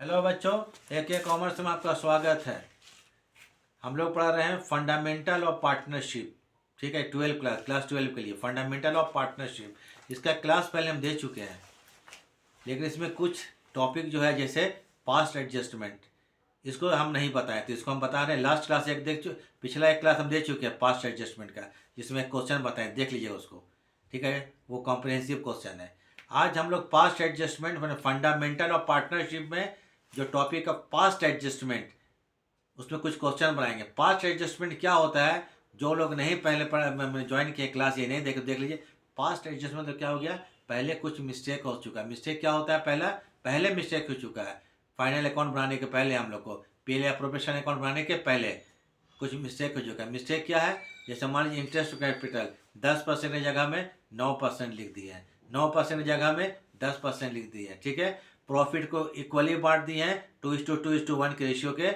Hello बच्चों, AK commerce में आपका स्वागत है। हम लोग पढ़ा रहे हैं फंडामेंटल ऑफ पार्टनरशिप। ठीक है, 12 क्लास 12 के लिए फंडामेंटल ऑफ पार्टनरशिप। इसका क्लास पहले हम दे चुके हैं, लेकिन इसमें कुछ टॉपिक जो है जैसे पास्ट एडजस्टमेंट, इसको हम नहीं बताए, तो इसको हम बता रहे हैं। लास्ट क्लास पिछला एक क्लास हम दे चुके हैं पास्ट एडजस्टमेंट का, जिसमें क्वेश्चन बताएं, देख लीजिए उसको। ठीक है, वो कॉम्प्रिहेंसिव क्वेश्चन है। आज हम लोग पास्ट एडजस्टमेंट मैंने फंडामेंटल ऑफ पार्टनरशिप में जो टॉपिक है पास्ट एडजस्टमेंट, उसमें कुछ क्वेश्चन बनाएंगे। पास्ट एडजस्टमेंट क्या होता है, जो लोग नहीं पहले ज्वाइन किए क्लास, ये नहीं देख लीजिए। पास्ट एडजस्टमेंट तो क्या हो गया, पहले कुछ मिस्टेक हो चुका है। मिस्टेक क्या होता है, पहले मिस्टेक हो चुका है। फाइनल अकाउंट बनाने के पहले हम लोग को, पहले प्रोफेशनल अकाउंट बनाने के पहले कुछ मिस्टेक हो चुका है। मिस्टेक क्या है, जैसे मान लीजिए इंटरेस्ट कैपिटल 10% की जगह में 9% लिख दिए हैं, 9% की जगह में 10% लिख दिए हैं। ठीक है, प्रॉफिट को इक्वली बांट दिए हैं 2:1 के रेशियो के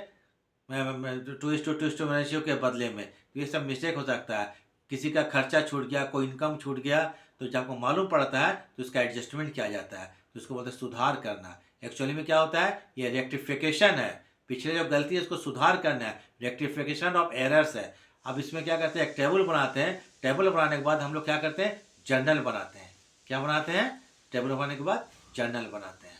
2:2 रेशियो के बदले में। तो ये सब मिस्टेक हो सकता है। किसी का खर्चा छूट गया, कोई इनकम छूट गया, तो जब आपको मालूम पड़ता है तो उसका एडजस्टमेंट किया जाता है, तो उसको बोलते हैं सुधार करना। एक्चुअली में क्या होता है, ये रेक्टिफिकेशन है। पिछले जो गलती है उसको सुधार करना है, रेक्टिफिकेशन ऑफ एरर्स है। अब इसमें क्या करते हैं, एक टेबल बनाते हैं। टेबल बनाने के बाद हम लोग क्या करते हैं, जर्नल बनाते हैं। क्या बनाते हैं, टेबल बनाने के बाद जर्नल बनाते हैं।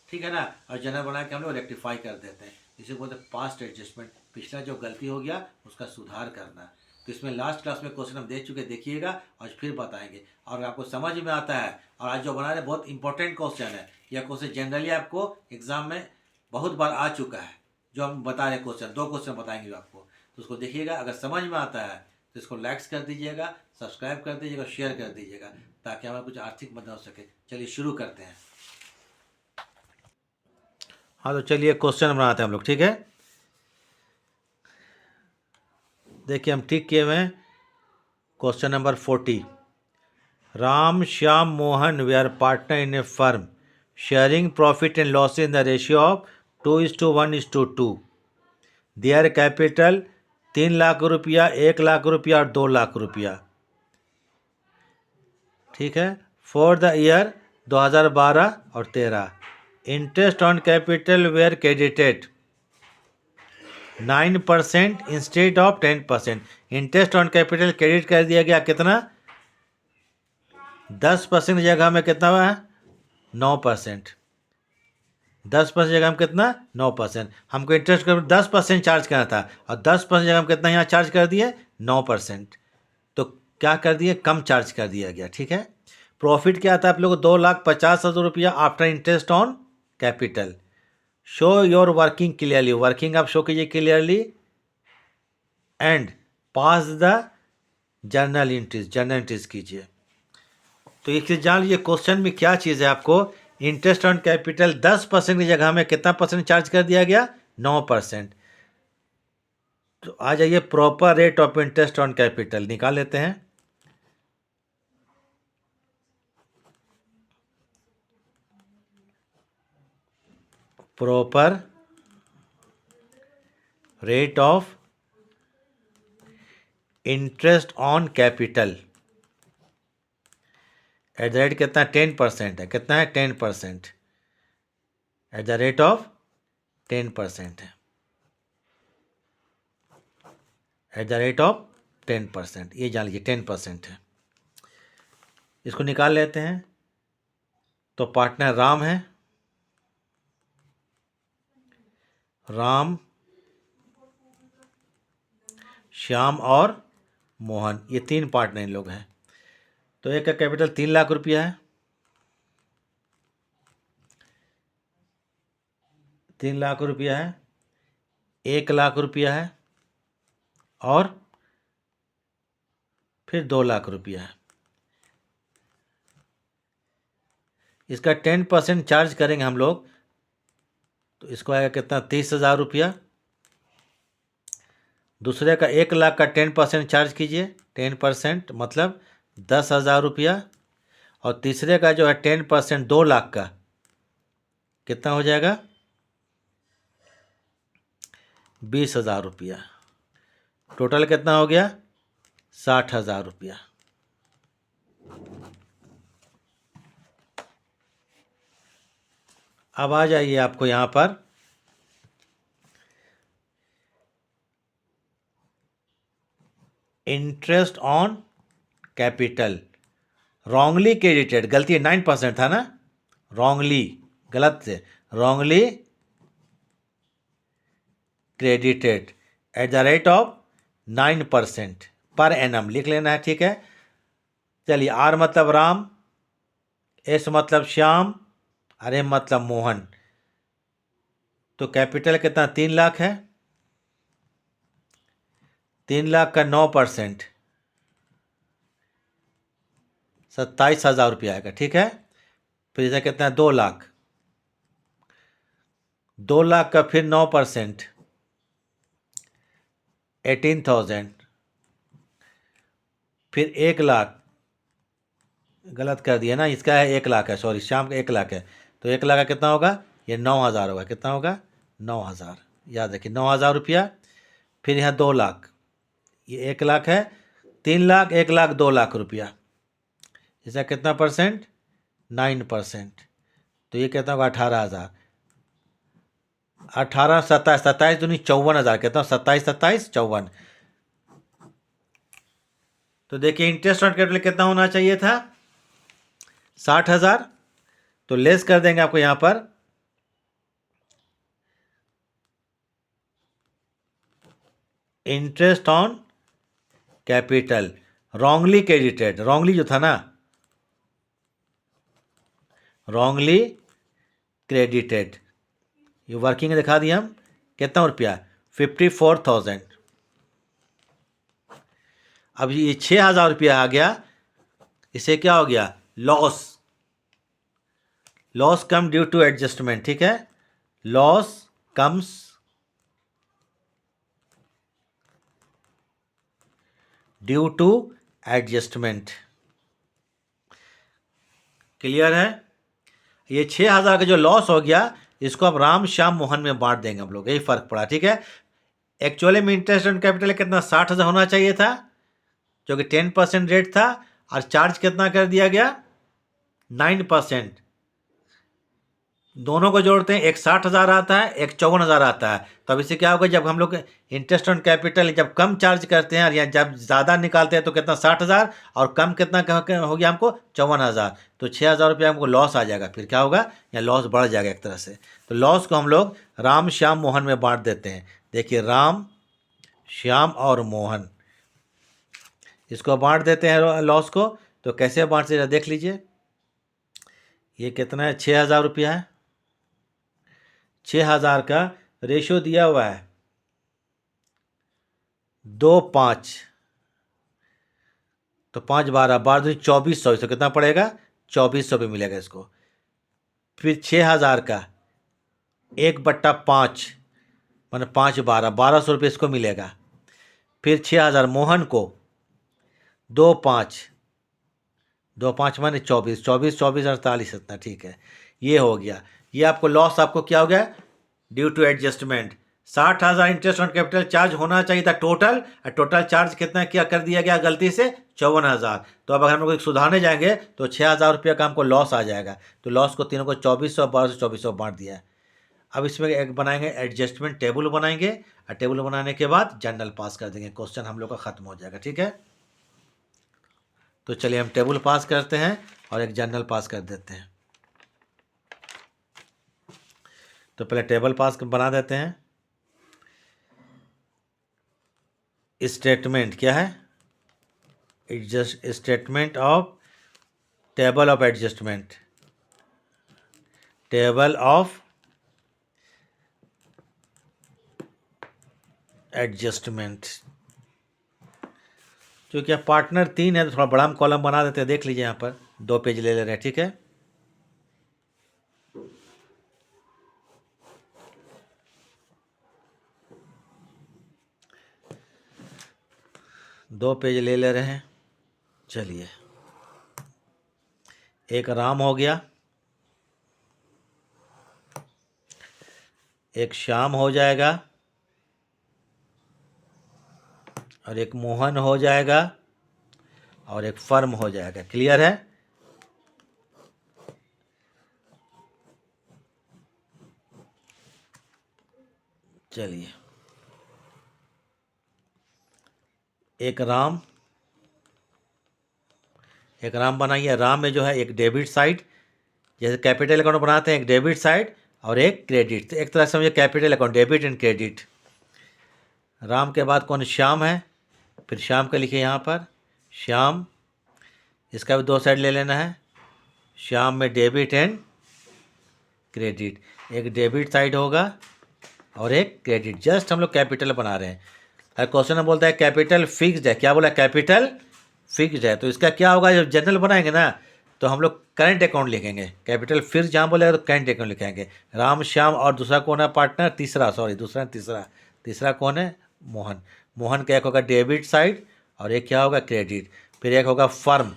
ठीक है ना, और जर्नल बना के हम लोग रेक्टिफाई कर देते हैं। इसे बोलते हैं पास्ट एडजस्टमेंट, पिछला जो गलती हो गया उसका सुधार करना। तो इसमें लास्ट क्लास में क्वेश्चन हम दे चुके, देखिएगा और फिर बताएंगे, और आपको समझ में आता है। और आज जो बना रहे बहुत इंपॉर्टेंट क्वेश्चन है। यह क्वेश्चन जनरली आपको एग्जाम में बहुत बार आ चुका है। जो हम बता रहे क्वेश्चन, 2 क्वेश्चन बताएंगे आपको, तो उसको देखिएगा। अगर समझ में आता है तो इसको लाइक्स कर दीजिएगा, सब्सक्राइब कर दीजिएगा, शेयर कर दीजिएगा, ताकि हमें कुछ आर्थिक मदद हो सके। चलिए शुरू करते हैं। हाँ, तो चलिए क्वेश्चन बनाते हैं हम लोग। ठीक है, देखिए हम ठीक किए हुए हैं। Question number 40, Ram Shyam Mohan they are partner in a firm sharing profit and loss in the ratio of 2:1:2। Their capital 3 lakh रुपया, 1 लाख रुपया और 2 लाख रुपया। ठीक है, फॉर द ईयर 2012 और 13, interest on capital were credited 9% instead of 10%। Interest on capital credit कर दिया गया कितना, 10% की जगह में कितना हुआ है, 9%। 10% जगह में कितना, 9%। हमको इंटरेस्ट कर 10% चार्ज करना था, और 10% जगह में कितना यहाँ चार्ज कर दिए, 9%। तो क्या कर दिए, कम चार्ज कर दिया गया। ठीक है, प्रॉफिट क्या आता है आप लोग को, 2,50,000 रुपया after interest on capital. Show your working clearly, working आप शो कीजिए clearly, and pass the journal entries कीजिए। तो एक चीज़ जान लीजिए, क्वेश्चन में क्या चीज़ है, आपको इंटरेस्ट ऑन कैपिटल 10% की जगह में कितना परसेंट चार्ज कर दिया गया, 9%। तो आ जाइए, proper rate of interest on capital निकाल लेते हैं। Proper rate of interest on capital eight the rate कितना, 10% है। कितना है, 10%। एट द रेट ऑफ 10% है, एट द रेट ऑफ 10%। ये जान लीजिए 10% है। इसको निकाल लेते हैं। तो पार्टनर राम है, राम श्याम और मोहन, ये 3 पार्टनर लोग हैं। तो एक का कैपिटल 3 लाख रुपया है, 3 लाख रुपया है, 1 लाख रुपया है, और फिर 2 लाख रुपया है। इसका 10% चार्ज करेंगे हम लोग, तो इसको आएगा कितना, 30,000 रुपया। दूसरे का 1 लाख का 10% चार्ज कीजिए, 10% मतलब 10,000 रुपया। और तीसरे का जो है 10% 2 लाख का कितना हो जाएगा, 20,000 रुपया। टोटल कितना हो गया, 60,000 रुपया। अब आ जाइए आपको यहाँ पर interest on capital wrongly credited, गलती है 9% था ना, रॉन्गली, गलत से, wrongly credited at the rate of 9% per annum लिख लेना है, ठीक है। चलिए, आर मतलब राम, एस मतलब श्याम, अरे मतलब मोहन। तो कैपिटल कितना, 3 लाख है, 3 लाख का 9% 27,000 रुपया आएगा, ठीक है। फिर इसे कितना है, 2 लाख, 2 लाख का फिर 9% 18,000, फिर 1 लाख, गलत कर दिया ना, इसका है 1 लाख है, सॉरी, शाम का 1 लाख है, तो 1 लाख का कितना होगा, ये 9,000 होगा, कितना होगा, 9,000, याद रखिए 9,000 रुपया। फिर यहाँ 2 लाख, ये 1 लाख है, 3 लाख, 1 लाख, 2 लाख रुपया, इसका कितना परसेंट, 9%, तो ये कितना होगा, 18,000, 18, 27, 27 दूनी 54,000, कहता हूँ 27, 27, 54। तो देखिए इंटरेस्ट ऑन कैपिटल कितना होना चाहिए था, 60,000, तो लेस कर देंगे आपको यहां पर, interest on capital wrongly credited, wrongly जो था ना, रॉन्गली क्रेडिटेड, ये वर्किंग दिखा दिया हम, कितना रुपया, 54,000। अब ये 6,000 रुपया आ गया, इसे क्या हो गया, loss, loss come due to adjustment, ठीक है, loss comes due to adjustment, clear है। ये 6,000 का जो लॉस हो गया, इसको अब राम श्याम मोहन में बांट देंगे हम लोग, यही फर्क पड़ा, ठीक है। एक्चुअली में इंटरेस्ट ऑन कैपिटल कितना, 60,000 होना चाहिए था, जो कि 10% रेट था, और चार्ज कितना कर दिया गया, 9%। दोनों को जोड़ते हैं, एक 60,000 आता है, एक 54,000 आता है, तो अब इससे क्या होगा, जब हम लोग इंटरेस्ट ऑन कैपिटल जब कम चार्ज करते हैं या जब ज़्यादा निकालते हैं तो कितना, 60,000, और कम कितना हो गया हमको, 54,000, तो 6,000 रुपया हमको लॉस आ जाएगा, फिर क्या होगा, या लॉस बढ़ जाएगा एक तरह से। तो लॉस को हम लोग राम श्याम मोहन में बांट देते हैं, देखिए राम श्याम और मोहन, इसको बांट देते हैं लॉस को। तो कैसे बांटते हैं देख लीजिए, ये कितना है, 6,000 रुपया है, 6,000 का रेशो दिया हुआ है 2:5, तो 5 12 12 दूनी 2,400, इसको कितना पड़ेगा, 2,400 पे मिलेगा इसको। फिर 6,000 का 1/5, मैंने 5 12 1,200 रुपये इसको मिलेगा। फिर 6,000 मोहन को, 2:5, 2:5 माने 24, 24 24 48, इतना, ठीक है, ये हो गया। ये आपको लॉस आपको क्या हो गया, due to adjustment, 60,000 interest on capital charge होना चाहिए था टोटल, और टोटल चार्ज कितना क्या कर दिया गया गलती से, 54,000। तो अब अगर हम लोग सुधारने जाएंगे तो 6,000 रुपया का हमको लॉस आ जाएगा, तो लॉस को तीनों को 2,400 1200 2,400 बांट दिया है। अब इसमें एक बनाएंगे एडजस्टमेंट टेबल बनाएंगे, और टेबल बनाने के बाद जनरल पास कर देंगे, क्वेश्चन हम लोग का खत्म हो जाएगा, ठीक है। तो चलिए हम टेबल पास करते हैं और एक जनरल पास कर देते हैं। तो पहले टेबल पास बना देते हैं। स्टेटमेंट क्या है, adjust statement of table of adjustment, table of adjustment. क्योंकि अब पार्टनर 3 है तो थोड़ा बड़ा हम कॉलम बना देते हैं, देख लीजिए यहाँ पर 2 पेज ले रहे हैं, ठीक है। दो पेज ले रहे हैं, चलिए, एक राम हो गया, एक श्याम हो जाएगा, और एक मोहन हो जाएगा, और एक फर्म हो जाएगा, क्लियर है। चलिए, एक राम, एक राम बनाइए। राम में जो है एक डेबिट साइड, जैसे कैपिटल अकाउंट बनाते हैं, एक डेबिट साइड और एक क्रेडिट। तो एक तरह से समझिए capital account, debit and credit. Ram के बाद कौन? श्याम है। फिर श्याम का लिखिए यहाँ पर, श्याम, इसका भी दो साइड ले लेना है। श्याम में डेबिट एंड क्रेडिट, एक डेबिट साइड होगा और एक क्रेडिट। जस्ट हम लोग कैपिटल बना रहे हैं। और क्वेश्चन में बोलता है कैपिटल फिक्स्ड है। क्या बोला? कैपिटल फिक्स्ड है। तो इसका क्या होगा? जब जनरल बनाएंगे ना तो हम लोग करंट अकाउंट लिखेंगे। कैपिटल फिक्स जहाँ बोलेगा तो करंट अकाउंट लिखेंगे। राम, श्याम और दूसरा कौन है पार्टनर? तीसरा कौन है? मोहन। मोहन का एक होगा डेबिट साइड और एक क्या होगा? क्रेडिट। फिर एक होगा फर्म।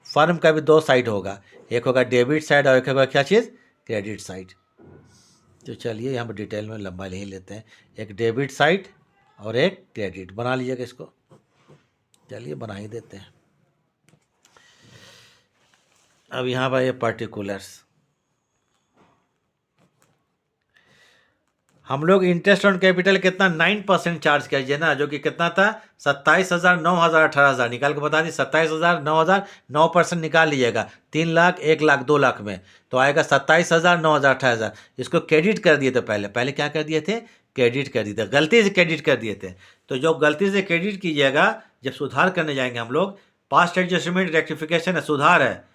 फर्म का भी दो साइड होगा, एक होगा डेबिट साइड और एक होगा क्या चीज़? Credit side. तो चलिए यहाँ पर डिटेल में लंबा नहीं लेते हैं। एक डेबिट साइड और एक क्रेडिट बना लीजिएगा इसको। चलिए बना ही देते हैं। अब यहाँ पर ये पर्टिकुलर्स, हम लोग इंटरेस्ट ऑन कैपिटल कितना 9% चार्ज किया ना, जो कि कितना था? 27,000, 9,000, 18,000 निकाल के बता दी। 27,000, 9,000, 9% निकाल लीजिएगा। 3 लाख, 1 लाख, 2 लाख में तो आएगा 27,000, 9,000, 18,000। इसको क्रेडिट कर दिए थे। पहले क्या कर दिए थे? क्रेडिट कर दिए थे, गलती से क्रेडिट कर दिए थे। तो जो गलती से क्रेडिट कीजिएगा, जब सुधार करने जाएंगे हम लोग, पास्ट एडजस्टमेंट रेक्टिफिकेशन है, सुधार है,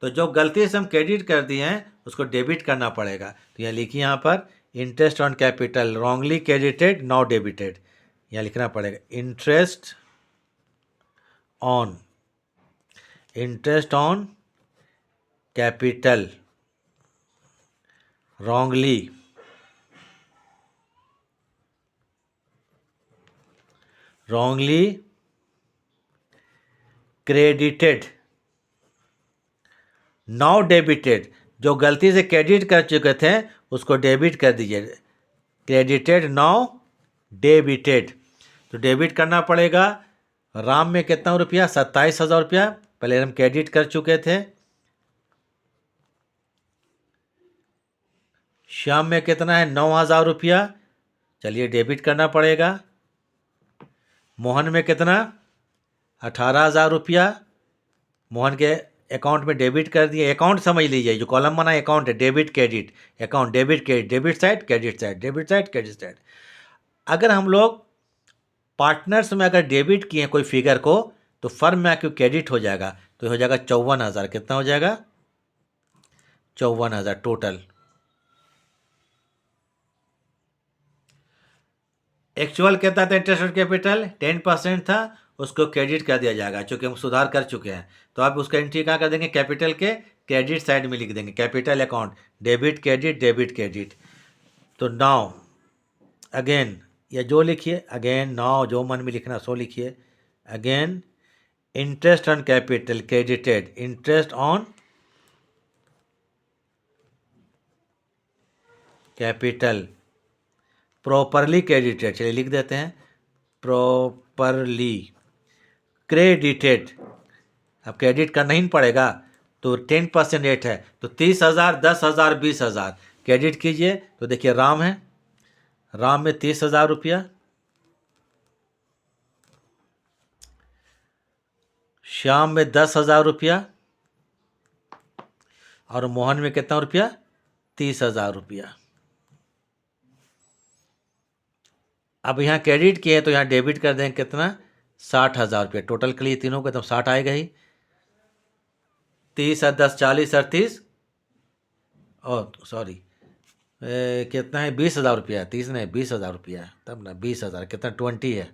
तो जो गलती से हम क्रेडिट कर दिए हैं उसको डेबिट करना पड़ेगा। तो यह लिखिए यहाँ पर, interest on capital wrongly credited now debited. यहाँ लिखना पड़ेगा interest on capital wrongly credited now debited. जो गलती से क्रेडिट कर चुके थे उसको डेबिट कर दीजिए। क्रेडिटेड नाउ डेबिटेड, तो डेबिट करना पड़ेगा। राम में कितना रुपया? 27,000 रुपया पहले हम क्रेडिट कर चुके थे। श्याम में कितना है? 9,000 रुपया, चलिए डेबिट करना पड़ेगा। मोहन में कितना? 18,000 रुपया, मोहन के अकाउंट में डेबिट कर दिए। अकाउंट समझ लीजिए, जो कॉलम बना है अकाउंट है, debit credit account, debit credit, debit side credit side, debit side credit side. अगर हम लोग पार्टनर्स में अगर डेबिट किए कोई फिगर को तो फर्म में आके क्रेडिट हो जाएगा, तो हो जाएगा 54,000। कितना हो जाएगा? 54,000 टोटल। एक्चुअल कितना था इंटरेस्ट ऑन कैपिटल? 10% था, उसको क्रेडिट कर दिया जाएगा क्योंकि हम सुधार कर चुके हैं। तो आप उसका एंट्री कहाँ कर देंगे? कैपिटल के क्रेडिट साइड में लिख देंगे, capital account debit credit, debit credit. तो नाउ अगेन, या जो लिखिए अगेन, नाउ जो मन में लिखना सो लिखिए। Again interest on capital credited, interest on capital properly credited, चलिए लिख देते हैं प्रॉपरली क्रेडिटेड। अब क्रेडिट करना ही पड़ेगा, तो 10% रेट है, तो 30,000, 10,000, 20,000 क्रेडिट कीजिए। तो देखिए राम है, राम में 30,000 रुपया, श्याम में 10,000 रुपया और मोहन में कितना रुपया? 30,000 रुपया। अब यहाँ क्रेडिट किए तो यहाँ डेबिट कर देंगे कितना? 60,000 रुपये टोटल के लिए, तीनों को तो 60 आएगा ही। 30 और 10, 40 और 30, और सॉरी कितना है? 20,000 रुपया। 30 नहीं, 20,000 रुपया, तब ना 20,000 कितना? 20 है।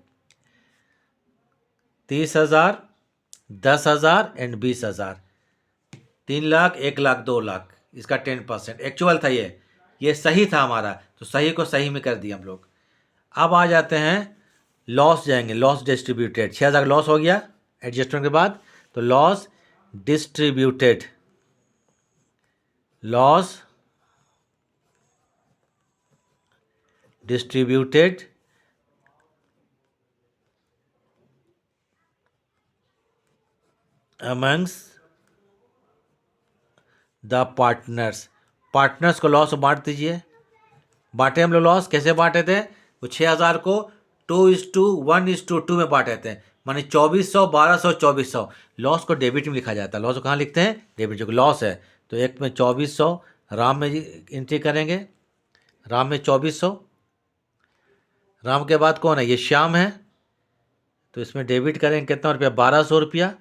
30,000, 10,000 एंड 20,000, 3 लाख, 1 लाख, 2 लाख। इसका 10% एक्चुअल था। ये सही था हमारा, तो सही को सही में कर दिया हम लोग। अब आ जाते हैं लॉस, जाएंगे लॉस डिस्ट्रीब्यूटेड। 6,000 लॉस हो गया एडजस्टमेंट के बाद, तो loss distributed, loss distributed amongst the partners. Partners को लॉस बांट दीजिए। बांटे हम लोग लॉस, कैसे बांटे थे? वो 6,000 को 2:1:2 में बांटे थे। माने 2400, 1200, 2400। लॉस को डेबिट में लिखा जाता है। लॉस को कहाँ लिखते हैं? डेबिट, जो लॉस है। तो एक में 2400 राम में एंट्री करेंगे, राम में 2400। राम के बाद कौन है? ये श्याम है, तो इसमें डेबिट करेंगे कितना रुपया? 1200 रुपया।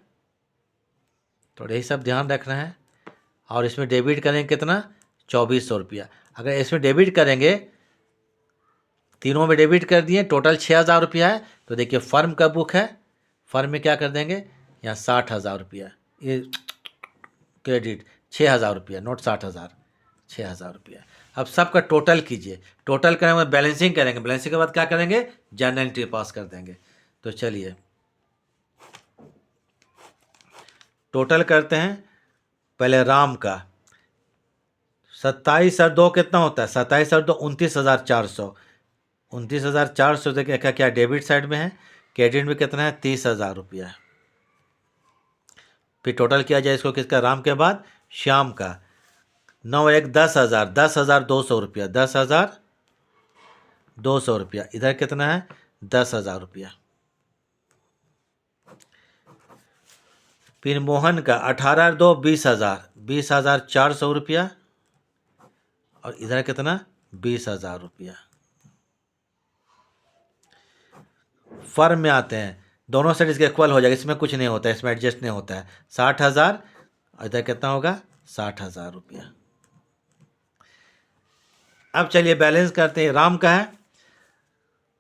थोड़ा यही सब ध्यान रखना है। और इसमें डेबिट करेंगे कितना? 2400 रुपया। अगर इसमें डेबिट करेंगे, तीनों में डेबिट कर दिए, टोटल 6000 रुपया है। तो देखिए फर्म का बुक है, फर्म में क्या कर देंगे? यहाँ 60,000 रुपया, ये क्रेडिट 6000 रुपया, नोट 60,000, 6000 रुपया। अब सबका टोटल कीजिए, टोटल करेंगे, बैलेंसिंग करेंगे, बैलेंसिंग के बाद क्या करेंगे? जर्नल एंट्री पास कर देंगे। तो चलिए टोटल करते हैं। पहले राम का 27 और 2 कितना होता है? 27 और 2 29,400। 29,400 देखिए क्या डेबिट साइड में है, क्रेडिट में कितना है? 30,000 रुपया। फिर टोटल किया जाए इसको किसका? राम के बाद श्याम का। 9 1 10,000, 10,200 रुपया, 10,200 रुपया। इधर कितना है? 10,000 रुपया। फिर मोहन का 18 और 2 20,000, 20,400 रुपया। और इधर कितना? 20,000 रुपया। फर्म में आते हैं, दोनों साइड इसके इक्वल हो जाएगा, इसमें कुछ नहीं होता है, इसमें एडजस्ट नहीं होता है। 60,000 और इधर कितना होगा? 60,000 रुपया। अब चलिए बैलेंस करते हैं। राम का है,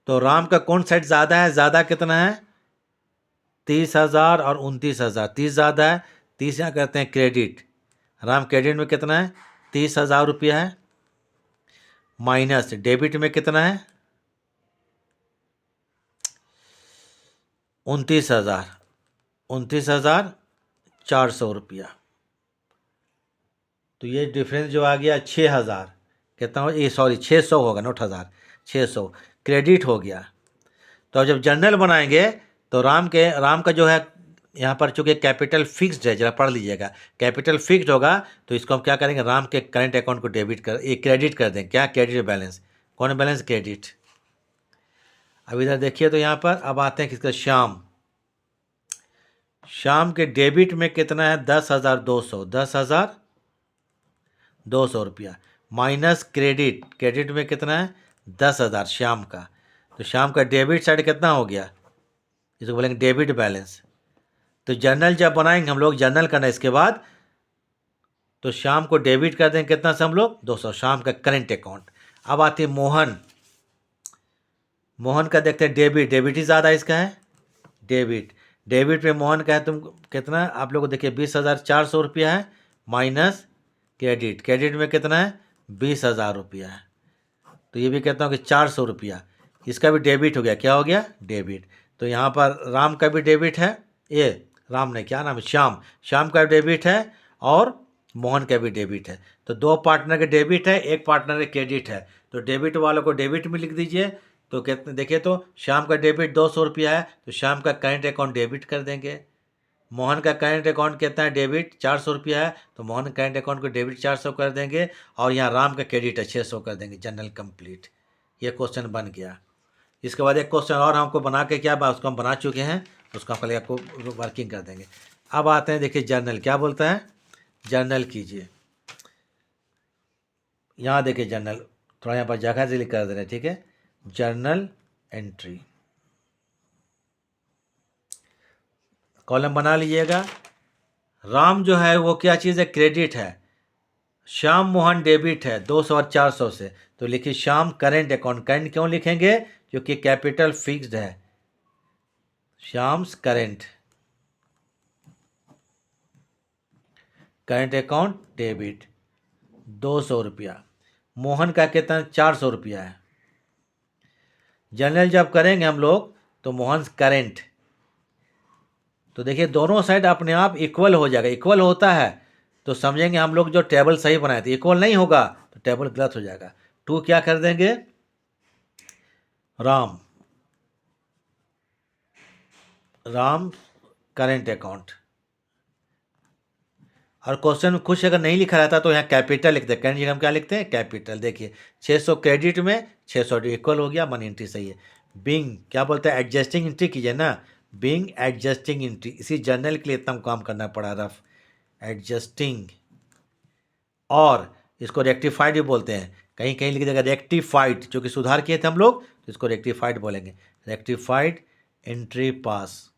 तो राम का कौन साइड ज़्यादा है? ज़्यादा कितना है? 30,000 और 29,000। 30 ज़्यादा है, 30 यहाँ करते हैं क्रेडिट। राम क्रेडिट में कितना है? 30,000 रुपया है, माइनस डेबिट में कितना है? 29,000, 29,400 रुपया। तो ये डिफरेंस जो आ गया 6,000, कितना हो? ये सॉरी 600 होगा, नोट 1000, 600 क्रेडिट हो गया। तो अब जब जर्नल बनाएंगे तो राम का जो है यहाँ पर चूँकि कैपिटल फिक्स्ड है, जरा पढ़ लीजिएगा, कैपिटल फिक्स्ड होगा तो इसको हम क्या करेंगे? राम के करंट अकाउंट को क्रेडिट कर देंगे। क्या? Credit balance. कौन बैलेंस? क्रेडिट। अब इधर देखिए तो यहाँ पर अब आते हैं किसका? श्याम। श्याम के डेबिट में कितना है? 10,200, 10,200 रुपया, माइनस क्रेडिट, क्रेडिट में कितना है? 10,000 श्याम का। तो श्याम का डेबिट साइड कितना हो गया? इसको बोलेंगे डेबिट बैलेंस। तो जर्नल जब बनाएंगे हम लोग, जर्नल करना इसके बाद, तो श्याम को डेबिट कर देंगे कितना से हम लोग? 200, श्याम का करंट अकाउंट। अब आती है मोहन। मोहन का देखते हैं डेबिट, डेबिट ही ज़्यादा इसका है, डेबिट। डेबिट पे मोहन का है तुम कितना? आप लोग को देखिए 20,400 रुपया है, माइनस क्रेडिट, क्रेडिट में कितना है? 20,000 रुपया है। तो ये भी कहता हूँ कि 400 रुपया, इसका भी डेबिट हो गया। क्या हो गया? डेबिट। तो यहाँ पर राम का भी डेबिट है, ये राम ने क्या नाम है? श्याम। श्याम का डेबिट है और मोहन का भी डेबिट है। तो दो पार्टनर के डेबिट है, एक पार्टनर के क्रेडिट है। तो डेबिट वालों को डेबिट में लिख दीजिए। तो कितने देखिए, तो श्याम का डेबिट 200 रुपया है, तो श्याम का करंट अकाउंट डेबिट कर देंगे। मोहन का करंट अकाउंट कितना है? डेबिट 400 रुपया है, तो मोहन करंट अकाउंट को डेबिट 400 कर देंगे। और यहाँ राम का क्रेडिट है 600 कर देंगे। General complete. ये क्वेश्चन बन गया। इसके बाद एक क्वेश्चन और हमको बना के क्या, उसको हम बना चुके हैं, उसको हम आपको वर्किंग कर देंगे। अब आते हैं, देखिए जर्नल क्या बोलता है। जर्नल कीजिए, यहाँ देखिए जर्नल, थोड़ा यहाँ पर जगह से लिख कर दे रहे हैं, ठीक है। जर्नल एंट्री, कॉलम बना लीजिएगा। राम जो है वो क्या चीज़ है? क्रेडिट है। श्याम मोहन डेबिट है 200 और 400 से, तो लिखिए श्याम करेंट अकाउंट। करेंट क्यों लिखेंगे? क्योंकि कैपिटल फिक्स्ड है। श्याम्स करेंट अकाउंट डेबिट 200 रुपया। मोहन का कितना? 400 रुपया है। जनरल जब करेंगे हम लोग तो मोहन करेंट, तो देखिए दोनों साइड अपने आप इक्वल हो जाएगा। इक्वल होता है तो समझेंगे हम लोग जो टेबल सही बनाए थे। इक्वल नहीं होगा तो टेबल गलत हो जाएगा। टू क्या कर देंगे? Ram current account. और क्वेश्चन में कुछ अगर नहीं लिखा रहता तो यहाँ कैपिटल लिखते हैं। करेंट जगह हम क्या लिखते हैं? कैपिटल। देखिए 600 क्रेडिट में 600 इक्वल हो गया, मनी एंट्री सही है। बिंग क्या बोलते हैं? एडजस्टिंग एंट्री कीजिए ना। बीइंग एडजस्टिंग एंट्री, इसी जर्नल के लिए इतना काम करना पड़ा, रफ एडजस्टिंग, और इसको रेक्टिफाइड भी बोलते हैं, कहीं कहीं लिख देगा रेक्टिफाइड, जो कि सुधार किए थे हम लोग, तो इसको रेक्टिफाइड बोलेंगे, रेक्टिफाइड एंट्री पास।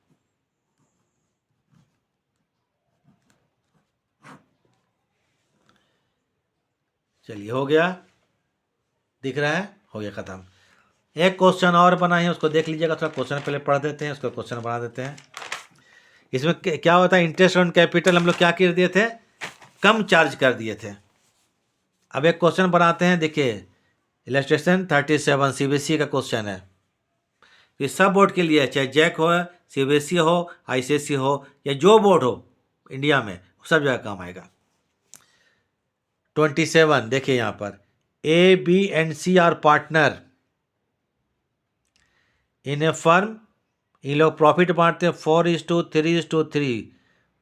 चलिए हो गया, दिख रहा है, हो गया ख़त्म। एक क्वेश्चन और बना है, उसको देख लीजिएगा, थोड़ा क्वेश्चन पहले पढ़ देते हैं, उसको क्वेश्चन बना देते हैं। इसमें क्या होता है, इंटरेस्ट ऑन कैपिटल हम लोग क्या कर दिए थे, कम चार्ज कर दिए थे। अब एक क्वेश्चन बनाते हैं, देखिए इलस्ट्रेशन 37 सीबीएसई का क्वेश्चन है। ये सब बोर्ड के लिए, चाहे जैक हो, सीबीएसई हो, आईसीएसई हो, या जो बोर्ड हो इंडिया में, सब जगह काम आएगा। 27 देखिए यहाँ पर, A B and C are partner in a firm, इन लोग प्रॉफिट बांटते हैं 4:3:3,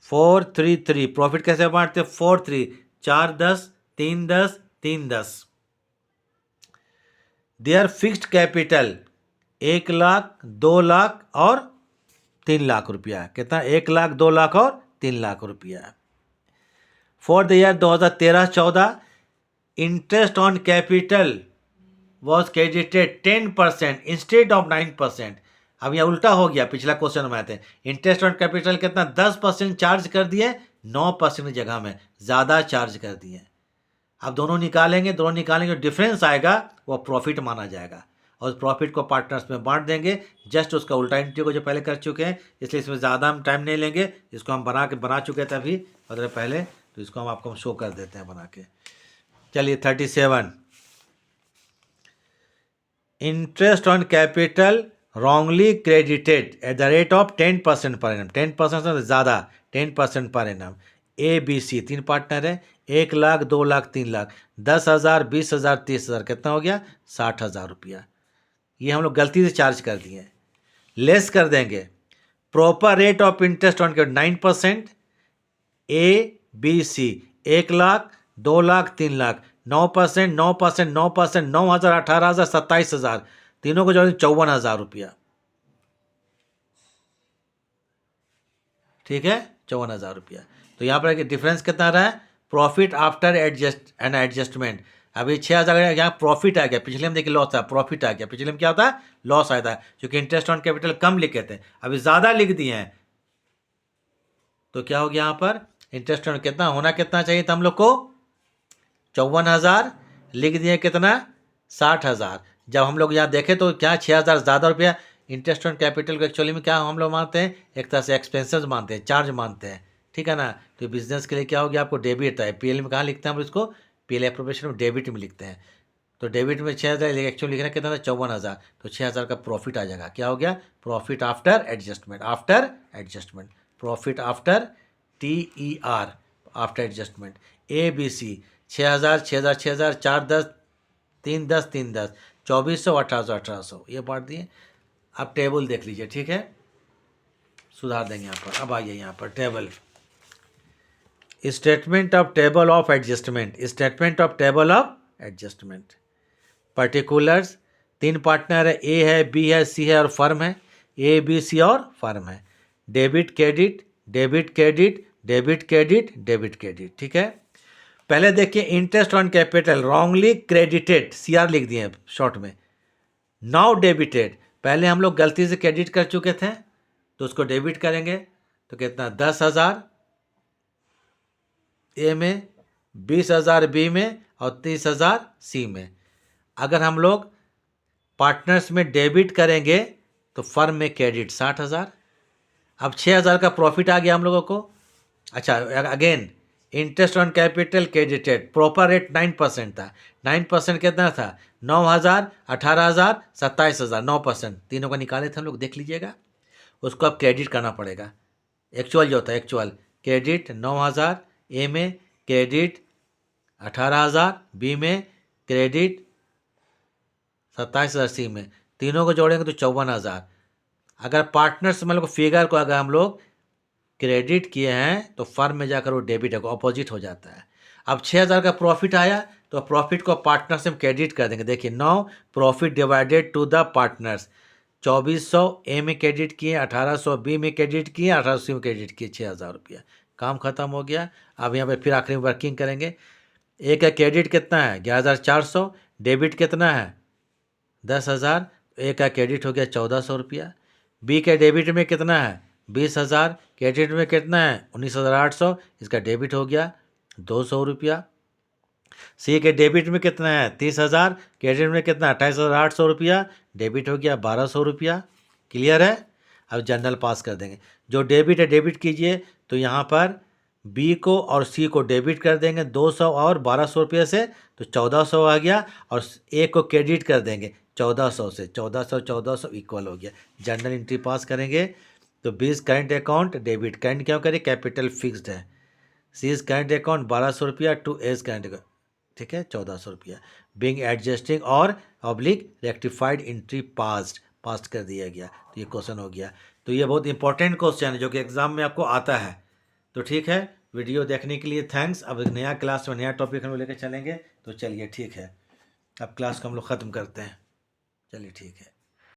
4:3:3। प्रॉफिट कैसे बांटते हैं, 4:3, 4:10, 3:10, 3:10। देयर फिक्स्ड कैपिटल 1,00,000, 2,00,000 और 3,00,000 रुपया। कितना, 1,00,000, 2,00,000 और 3,00,000 रुपया। For the year 2013-14 interest on capital was credited 10% instead of 9%। अब यह उल्टा हो गया, पिछला क्वेश्चन में आते हैं, इंटरेस्ट ऑन कैपिटल कितना 10% चार्ज कर दिए, 9% की जगह में ज़्यादा चार्ज कर दिए। अब दोनों निकालेंगे, डिफरेंस आएगा वो प्रॉफिट माना जाएगा, और उस प्रॉफिट को पार्टनर्स में बांट देंगे। जस्ट उसका उल्टा एंट्री को जो पहले कर चुके हैं, इसलिए इसमें ज़्यादा हम टाइम नहीं लेंगे, इसको हम बना चुके थे अभी मतलब पहले, तो इसको हम आपको शो कर देते हैं बना के। चलिए 37, interest on capital wrongly credited at the rate of 10% per annum, 10% से ज़्यादा, 10% per annum. A B C 3 partner है, 1,00,000, 2,00,000, 3,00,000, 10,000, 20,000, 30,000, कितना हो गया, 60,000 रुपया। ये हम लोग गलती से चार्ज कर दिए, लेस कर देंगे। Proper rate of interest on capital 9%, A B C 1,00,000, 2,00,000, 3,00,000, 9%, 9%, 9%, 9,000, 18,000, 27,000, तीनों को जोड़ें 54,000 रुपया। ठीक है, 54,000 रुपया। तो यहाँ पर डिफरेंस कितना रहा है, प्रॉफिट आफ्टर एडजस्टमेंट। अभी 6,000 यहाँ प्रॉफिट आ गया, पिछले में देखिए लॉस था, प्रॉफिट आ गया, पिछले में क्या होता है, लॉस आया था, क्योंकि इंटरेस्ट ऑन कैपिटल कम लिखे थे, अभी ज़्यादा लिख दिए हैं, तो क्या हो गया यहाँ पर, इंटरेस्ट ऑन कितना होना, कितना चाहिए था हम लोग को, 54,000, लिख दिए कितना, 60,000। जब हम लोग यहाँ देखें तो क्या 6,000 ज़्यादा रुपया। इंटरेस्ट ऑन कैपिटल को एक्चुअली में क्या हम लोग मानते हैं, एक तरह से एक्सपेंसेस मानते हैं, चार्ज मानते हैं, ठीक है ना। तो बिजनेस के लिए क्या हो गया, आपको डेबिट है, पीएल में कहाँ लिखते हैं हम इसको, पीएल एप्रोप्रिएशन में डेबिट में लिखते हैं। तो डेबिट में 6,000, एक्चुअली लिखना कितना था, 54,000, तो 6,000 का प्रॉफिट आ जाएगा। क्या हो गया, profit after adjustment, after adjustment, profit after TER, after adjustment. A B C 6,000, 6,000, 6,000, 4,10, 3,10, 3,10, 2,400, 1,800, 1,800, ये बांट दिए। अब टेबल देख लीजिए, ठीक है, सुधार देंगे यहाँ पर। अब आइए यहाँ पर table, statement of table of adjustment, statement of table of adjustment. Particulars, 3 partner है, ए है, बी है, सी है और फर्म है, ए बी सी और फर्म है। Debit credit, debit credit, debit credit, debit credit, ठीक है। पहले देखिए interest on capital wrongly credited, CR लिख दिए शॉर्ट में, नाउ डेबिटेड, पहले हम लोग गलती से क्रेडिट कर चुके थे, तो उसको डेबिट करेंगे, तो कितना, 10,000 ए में, 20,000 बी में और 30,000 सी में। अगर हम लोग पार्टनर्स में डेबिट करेंगे तो फर्म में क्रेडिट 60,000। अब 6,000 का प्रॉफिट आ गया हम लोगों को। अच्छा, again interest on capital credited, proper rate 9% था, 9% कितना था, 9,000, 18,000, 27,000, 9%, तीनों का निकाले थे हम लोग, देख लीजिएगा। उसको अब क्रेडिट करना पड़ेगा, एक्चुअल जो होता है, एक्चुअल क्रेडिट 9,000 ए में, क्रेडिट 18,000 बी में, क्रेडिट 27,000 सी में, तीनों को जोड़ेंगे तो 54,000। अगर पार्टनर्स मतलब फिगर को अगर हम लोग क्रेडिट किए हैं तो फर्म में जाकर वो डेबिट है, अपोजिट हो जाता है। अब 6,000 का प्रॉफिट आया तो प्रॉफिट को पार्टनर्स में क्रेडिट कर देंगे। देखिए 9 profit divided to the partners, 2400 A में क्रेडिट किए, 1800 बी में क्रेडिट किए, 1800 में क्रेडिट किए, 6000 रुपया। काम खत्म हो गया। अब यहाँ पे फिर आखिरी में वर्किंग करेंगे। ए का क्रेडिट कितना है 11400, डेबिट कितना है 10000, ए का क्रेडिट हो गया 1400 रुपया। बी के डेबिट में कितना है 20000, क्रेडिट में कितना है 19800, इसका डेबिट हो गया 200 रुपया। सी के डेबिट में कितना है 30000, क्रेडिट में कितना 28800 रुपया, डेबिट हो गया 1200 रुपया। क्लियर है। अब जनरल पास कर देंगे। जो डेबिट है डेबिट कीजिए, तो यहाँ पर बी को और सी को डेबिट कर देंगे 200 और 1200 रुपये से, तो 1400 आ गया। और ए को क्रेडिट कर देंगे 1400 से, 1400 इक्वल हो गया। जनरल एंट्री पास करेंगे। तो B is current account debit, current क्यों करें कैपिटल फिक्स्ड है। सी इज करेंट अकाउंट 1200 रुपया टू एज करेंट अकाउंट, ठीक है 1400 रुपया। बिंग एडजस्टिंग और ऑब्लिक रेक्टिफाइड एंट्री पास्ट कर दिया गया। तो ये क्वेश्चन हो गया। तो ये बहुत इंपॉर्टेंट क्वेश्चन है जो कि एग्जाम में आपको आता है। तो ठीक है, वीडियो देखने के लिए थैंक्स। अब एक नया क्लास में नया टॉपिक हम लोग लेकर चलेंगे। तो चलिए ठीक है, अब क्लास को हम लोग ख़त्म करते हैं। चलिए ठीक है।